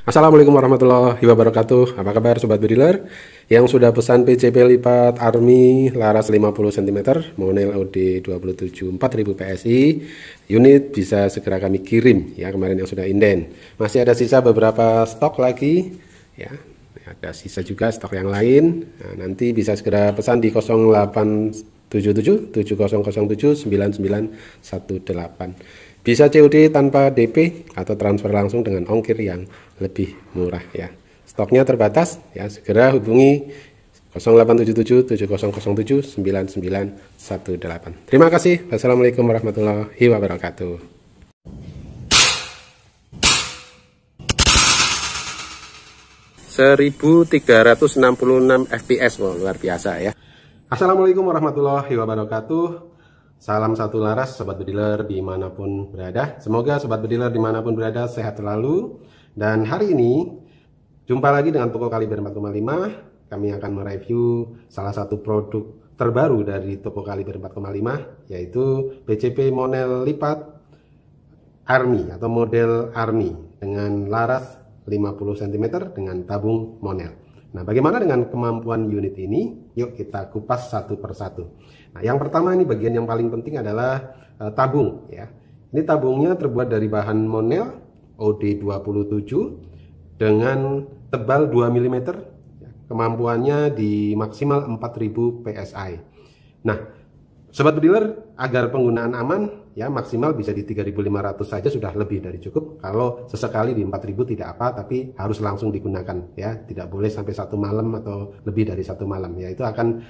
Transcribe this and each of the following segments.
Assalamualaikum warahmatullahi wabarakatuh. Apa kabar Sobat Bediler yang sudah pesan PCP lipat Army laras 50 cm model OD 27 4000 PSI unit bisa segera kami kirim ya, kemarin yang sudah inden. Masih ada sisa beberapa stok lagi ya. Ada sisa juga stok yang lain. Nah, nanti bisa segera pesan di 0877 7007 9918. Bisa COD tanpa DP atau transfer langsung dengan ongkir yang lebih murah ya. Stoknya terbatas ya, segera hubungi 0877 7007 9918. Terima kasih. Wassalamualaikum warahmatullahi wabarakatuh. 1366 fps, wow, luar biasa ya. Assalamualaikum warahmatullahi wabarakatuh. Salam satu laras Sobat Bediler dimanapun berada. Semoga Sobat Bediler dimanapun berada sehat selalu. Dan hari ini jumpa lagi dengan toko Kaliber 4,5. Kami akan mereview salah satu produk terbaru dari toko Kaliber 4,5, yaitu PCP model lipat Army atau model Army dengan laras 50 cm dengan tabung monel. Nah, bagaimana dengan kemampuan unit ini? Yuk kita kupas satu persatu. Nah, yang pertama ini bagian yang paling penting adalah tabung ya. Ini tabungnya terbuat dari bahan monel OD27 dengan tebal 2 mm. Kemampuannya di maksimal 4000 PSI. Nah, Sobat Bediler, agar penggunaan aman ya, maksimal bisa di 3500 saja sudah lebih dari cukup. Kalau sesekali di 4000 tidak apa, tapi harus langsung digunakan ya, tidak boleh sampai satu malam atau lebih dari satu malam ya, itu akan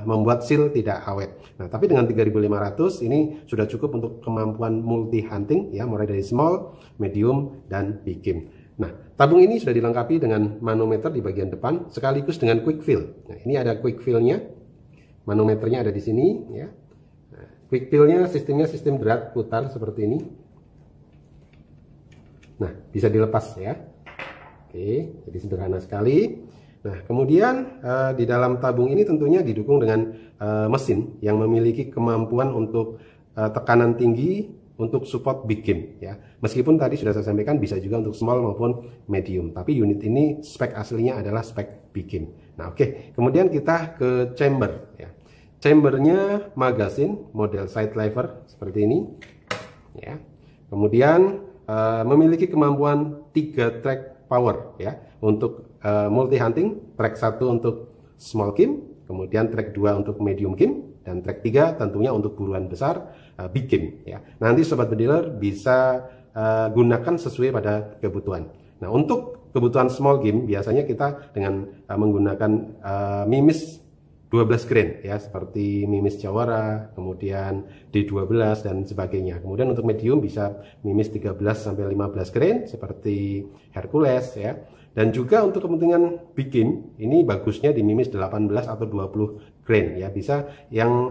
membuat seal tidak awet. Nah, tapi dengan 3500 ini sudah cukup untuk kemampuan multi hunting ya, mulai dari small, medium, dan big game. Nah, tabung ini sudah dilengkapi dengan manometer di bagian depan sekaligus dengan quick fill. Nah, ini ada quick fill-nya. Manometernya ada di sini ya. Nah, quick fill-nya sistemnya sistem berat putar seperti ini. Nah, bisa dilepas ya. Oke, jadi sederhana sekali. Nah, kemudian di dalam tabung ini tentunya didukung dengan mesin yang memiliki kemampuan untuk tekanan tinggi untuk support big game ya. Meskipun tadi sudah saya sampaikan bisa juga untuk small maupun medium, tapi unit ini spek aslinya adalah spek big game. Nah, oke. Kemudian kita ke chamber ya. Chambernya magazine model side lever seperti ini ya. Kemudian memiliki kemampuan 3 track power ya untuk multi hunting, track 1 untuk small game, kemudian track 2 untuk medium game, dan track 3 tentunya untuk buruan besar big game ya. Nanti Sobat Bediler bisa gunakan sesuai pada kebutuhan. Nah, untuk kebutuhan small game biasanya kita dengan menggunakan mimis 12 grain ya, seperti mimis Jawara, kemudian D12 dan sebagainya. Kemudian untuk medium bisa mimis 13 sampai 15 grain seperti Hercules ya. Dan juga untuk kepentingan big game ini bagusnya di mimis 18 atau 20 grain ya. Bisa yang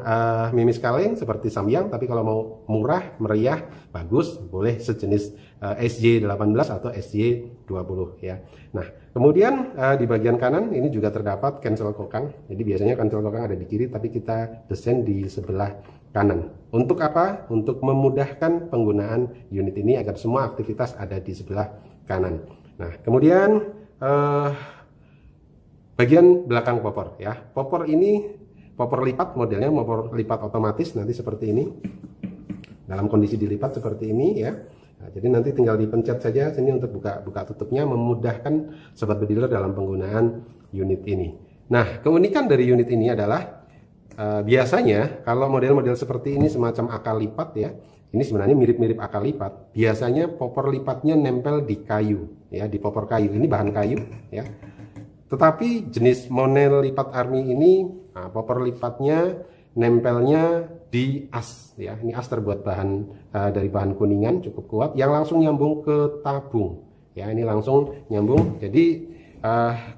mimis kaleng seperti Samyang, tapi kalau mau murah, meriah, bagus, boleh sejenis SJ18 atau SJ20 ya. Nah, kemudian di bagian kanan ini juga terdapat cancel kokang. Jadi biasanya cancel kokang ada di kiri, tapi kita desain di sebelah kanan. Untuk apa? Untuk memudahkan penggunaan unit ini agar semua aktivitas ada di sebelah kanan. Nah, kemudian bagian belakang popor ya. Popor ini popor lipat, modelnya popor lipat otomatis nanti seperti ini. Dalam kondisi dilipat seperti ini ya. Nah, jadi nanti tinggal dipencet saja sini untuk buka tutupnya, memudahkan Sobat Bediler dalam penggunaan unit ini. Nah, keunikan dari unit ini adalah biasanya kalau model-model seperti ini semacam akal lipat ya. Ini sebenarnya mirip-mirip akal lipat. Biasanya popor lipatnya nempel di kayu ya, di popor kayu. Ini bahan kayu ya. Tetapi jenis model lipat Army ini popor lipatnya nempelnya di as ya. Ini as terbuat dari bahan kuningan cukup kuat yang langsung nyambung ke tabung. Ya, ini langsung nyambung. Jadi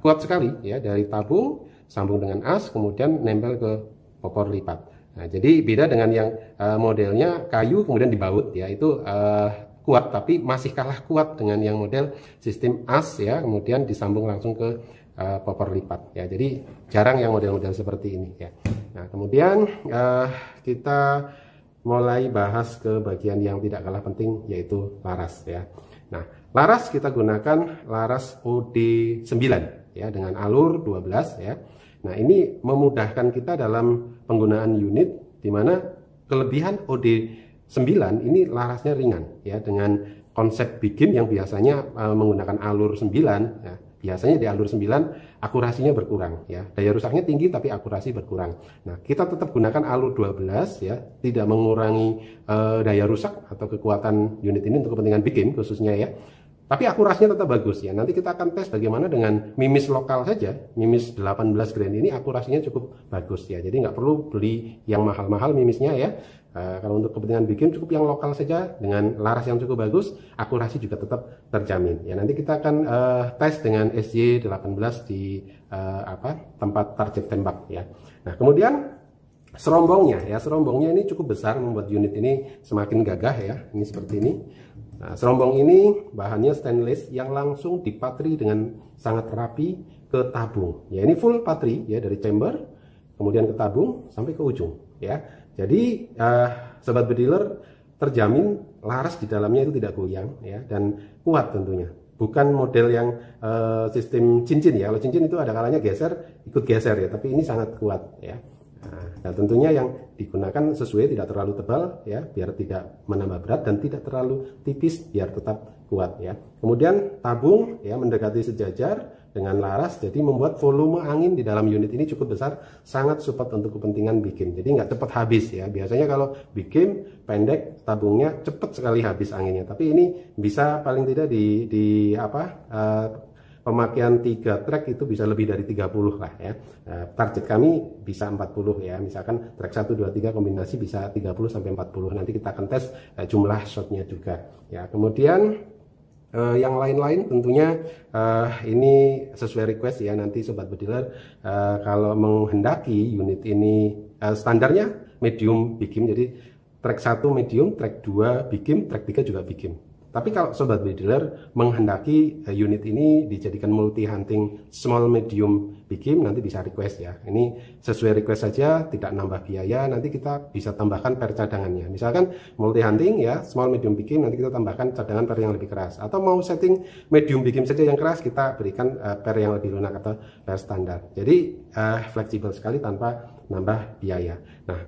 kuat sekali ya, dari tabung sambung dengan as kemudian nempel ke popor lipat. Nah, jadi beda dengan yang modelnya kayu kemudian dibaut ya, itu kuat tapi masih kalah kuat dengan yang model sistem as ya, kemudian disambung langsung ke popor lipat ya. Jadi jarang yang model-model seperti ini ya. Nah, kemudian kita mulai bahas ke bagian yang tidak kalah penting, yaitu laras ya. Nah, Laras kita gunakan laras OD9 ya dengan alur 12 ya. Nah, ini memudahkan kita dalam penggunaan unit, di mana kelebihan OD9 ini larasnya ringan ya, dengan konsep bikin yang biasanya menggunakan alur 9 ya. Biasanya di alur 9 akurasinya berkurang ya. Daya rusaknya tinggi tapi akurasi berkurang. Nah, kita tetap gunakan alur 12 ya, tidak mengurangi daya rusak atau kekuatan unit ini untuk kepentingan bikin khususnya ya. Tapi akurasinya tetap bagus ya. Nanti kita akan tes bagaimana dengan mimis lokal saja. Mimis 18 grand ini akurasinya cukup bagus ya. Jadi nggak perlu beli yang mahal-mahal mimisnya ya. Kalau untuk kepentingan bikin cukup yang lokal saja dengan laras yang cukup bagus, akurasi juga tetap terjamin. Ya, nanti kita akan tes dengan SJ18 di tempat target tembak ya. Nah, kemudian serombongnya ya, serombongnya ini cukup besar, membuat unit ini semakin gagah ya. Ini seperti ini. Nah, serombong ini bahannya stainless yang langsung dipatri dengan sangat rapi ke tabung. Ya, ini full patri ya, dari chamber kemudian ke tabung sampai ke ujung ya. Jadi sobat bediler, terjamin laras di dalamnya itu tidak goyang ya, dan kuat tentunya. Bukan model yang sistem cincin ya. Kalau cincin itu ada kalanya geser, ikut geser ya, tapi ini sangat kuat ya. Nah, tentunya yang digunakan sesuai, tidak terlalu tebal ya, biar tidak menambah berat, dan tidak terlalu tipis biar tetap kuat ya. Kemudian tabung ya mendekati sejajar dengan laras, jadi membuat volume angin di dalam unit ini cukup besar, sangat support untuk kepentingan bikin. Jadi nggak cepat habis ya. Biasanya kalau bikin pendek, tabungnya cepat sekali habis anginnya. Tapi ini bisa paling tidak pemakaian 3 trek itu bisa lebih dari 30 lah ya. Target kami bisa 40 ya. Misalkan trek 1, 2, 3 kombinasi bisa 30 sampai 40. Nanti kita akan tes jumlah shotnya juga ya. Kemudian yang lain-lain tentunya ini sesuai request ya. Nanti sobat bediler kalau menghendaki unit ini standarnya medium bikin, jadi trek 1 medium, trek 2 bikin, trek 3 juga bikin. Tapi kalau sobat bediler menghendaki unit ini dijadikan multi hunting small medium bikin, nanti bisa request ya. Ini sesuai request saja, tidak nambah biaya. Nanti kita bisa tambahkan per cadangannya. Misalkan multi hunting ya, small medium bikin, nanti kita tambahkan cadangan per yang lebih keras. Atau mau setting medium bikin saja yang keras, kita berikan per yang lebih lunak atau per standar. Jadi fleksibel sekali tanpa nambah biaya. Nah,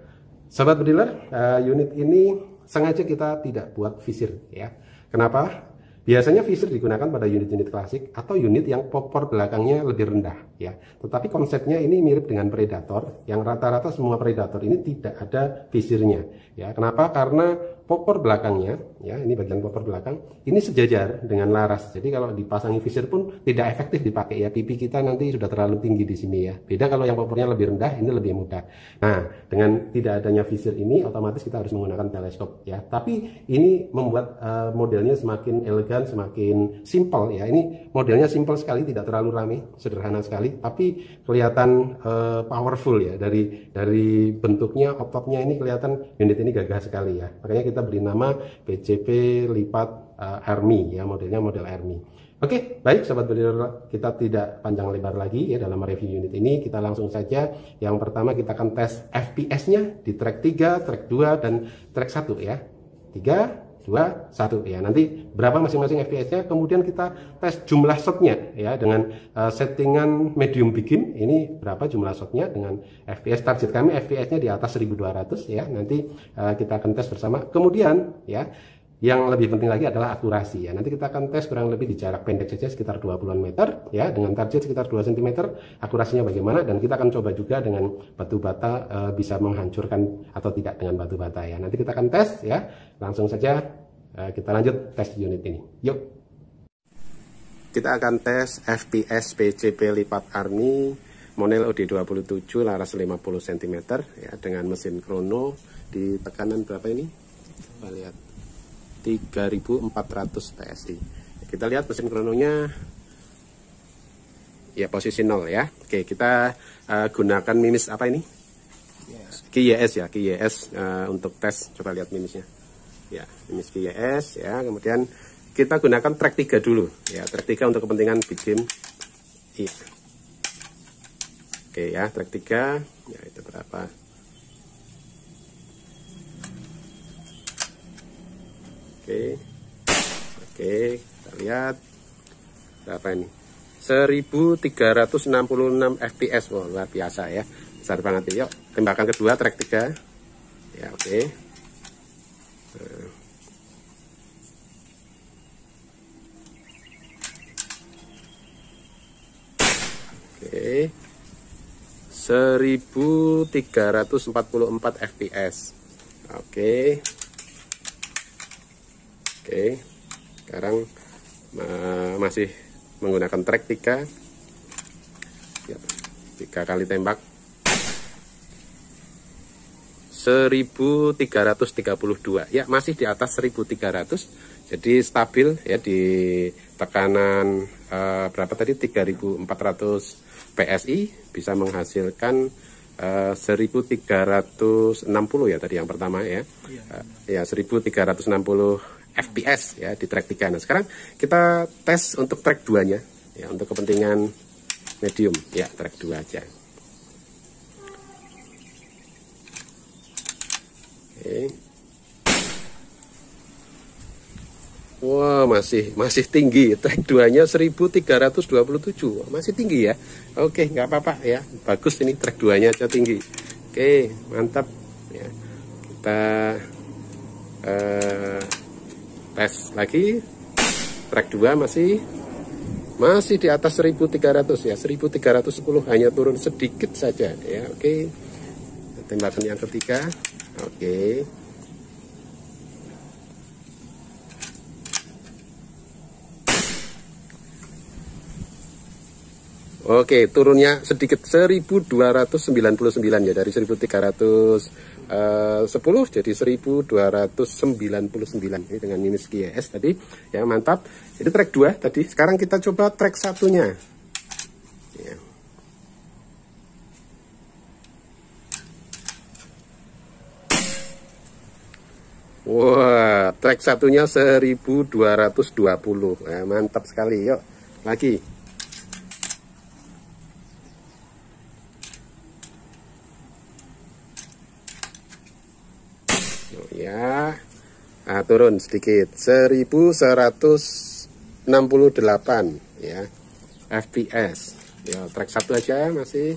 sobat bediler, unit ini sengaja kita tidak buat visir ya. Kenapa? Biasanya visir digunakan pada unit-unit klasik atau unit yang popor belakangnya lebih rendah ya. Tetapi konsepnya ini mirip dengan Predator, yang rata-rata semua Predator ini tidak ada visirnya ya. Kenapa? Karena popor belakangnya ya, ini bagian popor belakang ini sejajar dengan laras. Jadi kalau dipasangi visir pun tidak efektif dipakai ya. Pipi kita nanti sudah terlalu tinggi di sini ya. Beda kalau yang popornya lebih rendah, ini lebih mudah. Nah, dengan tidak adanya visir ini otomatis kita harus menggunakan teleskop ya. Tapi ini membuat modelnya semakin elegan, semakin simple ya. Ini modelnya simple sekali, tidak terlalu ramai, sederhana sekali, tapi kelihatan powerful ya. Dari bentuknya, ototnya ini kelihatan unit ini gagah sekali ya. Makanya kita beri nama PCP lipat Army ya, modelnya model Army. Oke, baik sobat bediler, kita tidak panjang lebar lagi ya dalam review unit ini. Kita langsung saja. Yang pertama kita akan tes FPS-nya di track 3, track 2 dan track 1 ya. 3, 2, 1 ya. Nanti berapa masing-masing FPS-nya, kemudian kita tes jumlah shotnya ya dengan settingan medium bikin. Ini berapa jumlah shotnya dengan FPS. Target kami FPS-nya di atas 1200 ya. Nanti kita akan tes bersama. Kemudian ya, yang lebih penting lagi adalah akurasi ya. Nanti kita akan tes kurang lebih di jarak pendek saja sekitar 20-an meter ya, dengan target sekitar 2 cm. Akurasinya bagaimana, dan kita akan coba juga dengan batu bata bisa menghancurkan atau tidak dengan batu bata ya. Nanti kita akan tes ya. Langsung saja kita lanjut tes unit ini. Yuk. Kita akan tes FPS PCP lipat Army model OD27 laras 50 cm ya, dengan mesin krono di tekanan berapa ini? Kita lihat 3400 PSI. Kita lihat mesin krononya ya, posisi 0 ya. Oke, kita gunakan mimis apa ini? KYS ya, KYS untuk tes. Coba lihat mimisnya ya, mimis KYS ya. Kemudian kita gunakan track 3 dulu ya, track 3 untuk kepentingan bikin iya. Oke ya, track 3 ya, itu berapa? Oke, kita lihat berapa ini, 1366 fps. Wow, luar biasa ya, besar banget. Yuk tembakan kedua, track 3 ya. Oke. Oke, 1344 fps. Oke. Oke, sekarang masih menggunakan track 3 ya, 3 kali tembak, 1332 ya, masih di atas 1300, jadi stabil ya di tekanan berapa tadi, 3400 PSI, bisa menghasilkan 1360 ya tadi yang pertama ya. Ya 1360 fps ya di track 3. Nah sekarang kita tes untuk track 2 nya ya, untuk kepentingan medium ya, track 2 aja. Oke. Wah, masih tinggi. Track 2-nya 1327. Masih tinggi ya. Oke, nggak apa-apa ya. Bagus ini track 2-nya aja tinggi. Oke, mantap ya. Kita tes lagi. Track 2 masih di atas 1300 ya. 1310, hanya turun sedikit saja ya. Oke. Tembakan yang ketiga. Oke. Oke, turunnya sedikit, 1299 ya, dari 1310 jadi 1299 ini dengan minus GS tadi ya. Mantap. Itu track 2 tadi. Sekarang kita coba track 1-nya ya. Wah, track 1-nya 1220 ya, mantap sekali. Yuk lagi. Ya, nah, turun sedikit, 1168 ya fps ya. Track 1 aja masih.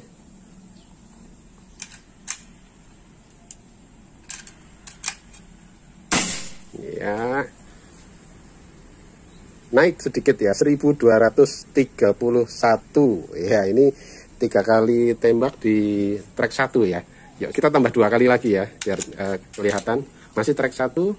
Ya, naik sedikit ya, 1231 ya. Ini 3 kali tembak di track 1 ya. Yuk kita tambah 2 kali lagi ya, biar kelihatan. Masih track 1.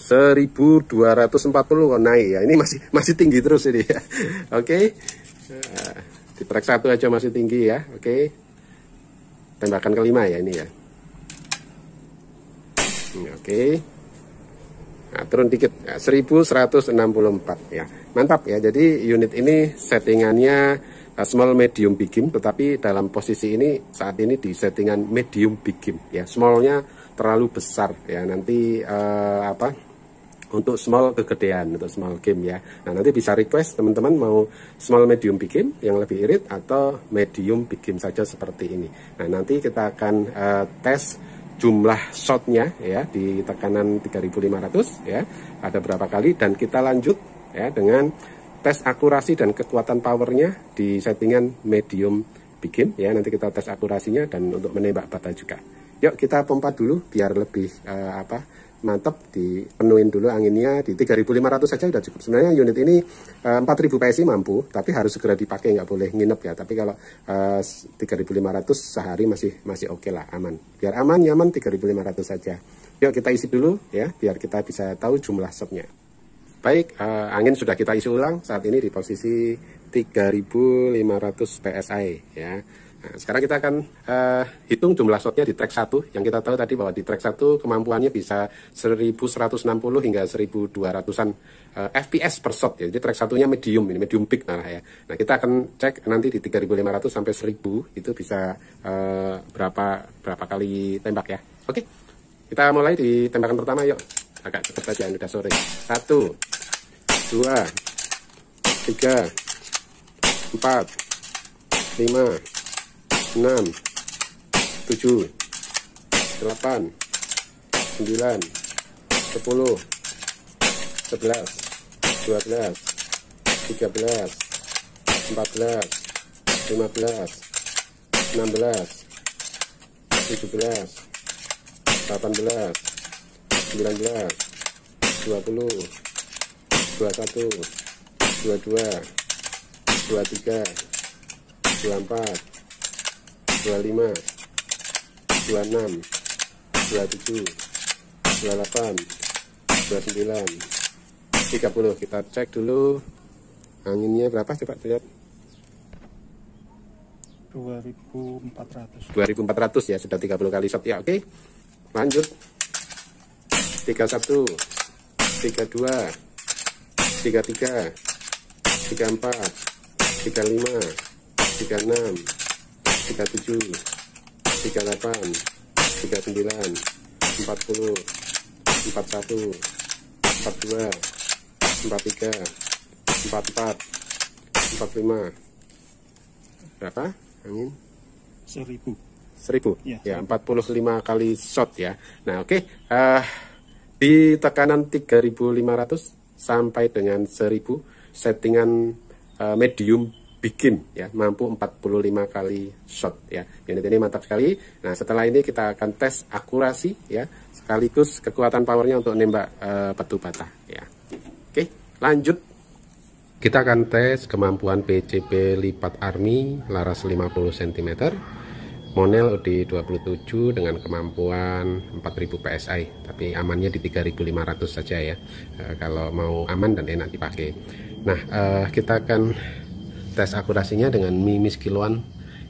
1240 kok naik ya. Ini masih tinggi terus ini ya. Oke. Di track 1 aja masih tinggi ya. Oke. Tembakan kelima ya ini ya. Oke. Nah, turun dikit ya, 1164 ya. Mantap ya. Jadi unit ini settingannya small medium big game, tetapi dalam posisi ini saat ini di settingan medium big game ya. Smallnya terlalu besar ya, nanti untuk small kegedean, untuk small game ya. Nah nanti bisa request teman-teman mau small medium big game yang lebih irit atau medium big game saja seperti ini. Nah nanti kita akan tes jumlah shotnya ya di tekanan 3500 ya, ada berapa kali, dan kita lanjut ya dengan tes akurasi dan kekuatan powernya di settingan medium big game ya. Nanti kita tes akurasinya dan untuk menembak bata juga. Yuk kita pompa dulu biar lebih mantap, dipenuhin dulu anginnya. Di 3500 saja udah cukup. Sebenarnya unit ini 4000 PSI mampu, tapi harus segera dipakai, nggak boleh nginep ya. Tapi kalau 3500 sehari masih oke lah, aman. Biar aman nyaman 3500 saja. Yuk kita isi dulu ya, biar kita bisa tahu jumlah shotnya. Baik, angin sudah kita isi ulang saat ini di posisi 3500 PSI ya. Nah, sekarang kita akan hitung jumlah shotnya di track 1. Yang kita tahu tadi bahwa di track 1 kemampuannya bisa 1160 hingga 1200-an fps per shot ya. Jadi track 1-nya medium, ini medium peak malah ya. Nah kita akan cek nanti di 3500 sampai 1000 itu bisa berapa kali tembak ya. Oke, kita mulai di tembakan pertama yuk. Agak cepat aja, udah sore. 1, 2, 3, 4, 5, 6, 7, 8, 8, 9, 10, 11, 12, 13, 14, 15, 16, 17, 18, 19, 20, 21, 22, 23, 24, 25, 26, 27, 28, 29, 30. Kita cek dulu anginnya berapa, coba lihat. 2400 ya, sudah 30 kali shot ya. Oke, lanjut. 31, 32, 33, 34, 35, 36, 37, 38, 39, 40, 41, 42, 43, 44, 45. Berapa angin? 1000 ya, 45 kali shot ya. Nah, oke. Di tekanan 3500 sampai dengan 1000, settingan medium bikin ya, mampu 45 kali shot ya. Unit ini mantap sekali. Nah, setelah ini kita akan tes akurasi ya, sekaligus kekuatan powernya untuk nembak batu bata ya. Oke, lanjut. Kita akan tes kemampuan PCP lipat Army laras 50 cm, Monel OD27 dengan kemampuan 4000 PSI, tapi amannya di 3500 saja ya, kalau mau aman dan enak dipakai. Nah, kita akan tes akurasinya dengan Mimis kiloan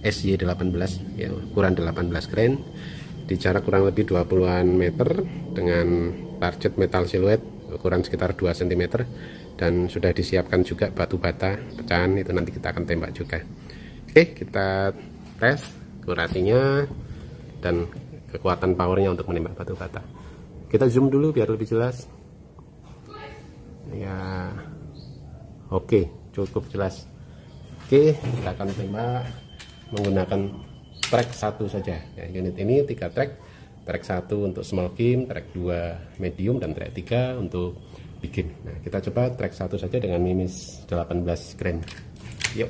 SY18 ya, ukuran 18 grain, di jarak kurang lebih 20-an meter, dengan target metal siluet ukuran sekitar 2 cm, dan sudah disiapkan juga batu bata pecahan, itu nanti kita akan tembak juga. Oke, kita tes akurasinya dan kekuatan powernya untuk menembak batu bata. Kita zoom dulu biar lebih jelas ya. Oke, cukup jelas. Oke, kita akan tembak menggunakan track 1 saja ya. Unit ini 3 track, track 1 untuk small game, track 2 medium, dan track 3 untuk bikin. Nah, kita coba track 1 saja dengan Mimis 18 grain. Yuk.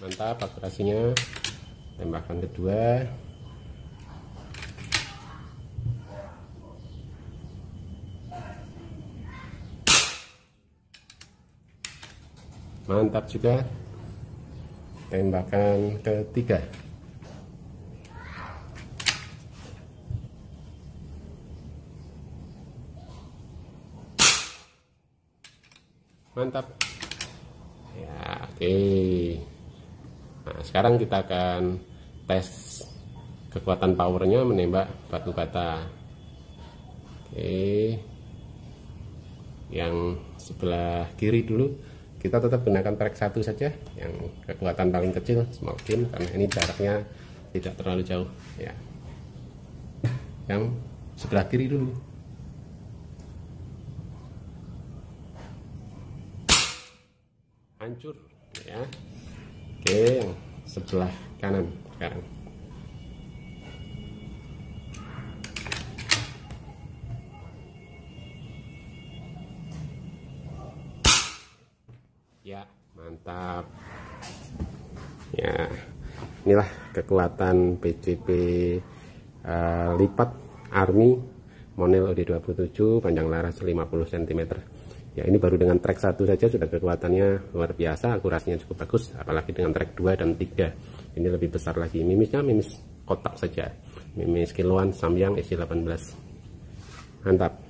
Mantap akurasinya. Tembakan kedua. Mantap juga. Tembakan ketiga. Mantap ya. Oke, nah sekarang kita akan tes kekuatan powernya menembak batu bata. Oke, yang sebelah kiri dulu. Kita tetap gunakan track 1 saja, yang kekuatan paling kecil, small game, karena ini jaraknya tidak terlalu jauh ya. Yang sebelah kiri dulu. Hancur ya. Oke, yang sebelah kanan sekarang. Ya, mantap ya. Inilah kekuatan PCP lipat Army Monel OD27, panjang laras 50 cm ya. Ini baru dengan track 1 saja sudah kekuatannya luar biasa, akurasinya cukup bagus, apalagi dengan track 2 dan 3 ini lebih besar lagi. Mimisnya mimis kotak saja, mimis kiloan Samyang SY18. Mantap.